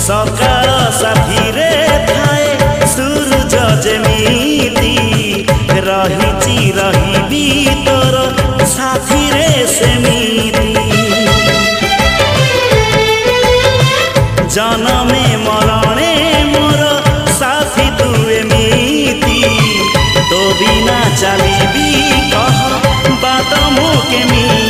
सकाळ साथी रे थाए सूरज जेमिति रहिची रहिबी तोर साथी रे सेमिति जनमे मरणे मोर साथी तू एमिति तो बिना चलिबी कह बात मु केमिति।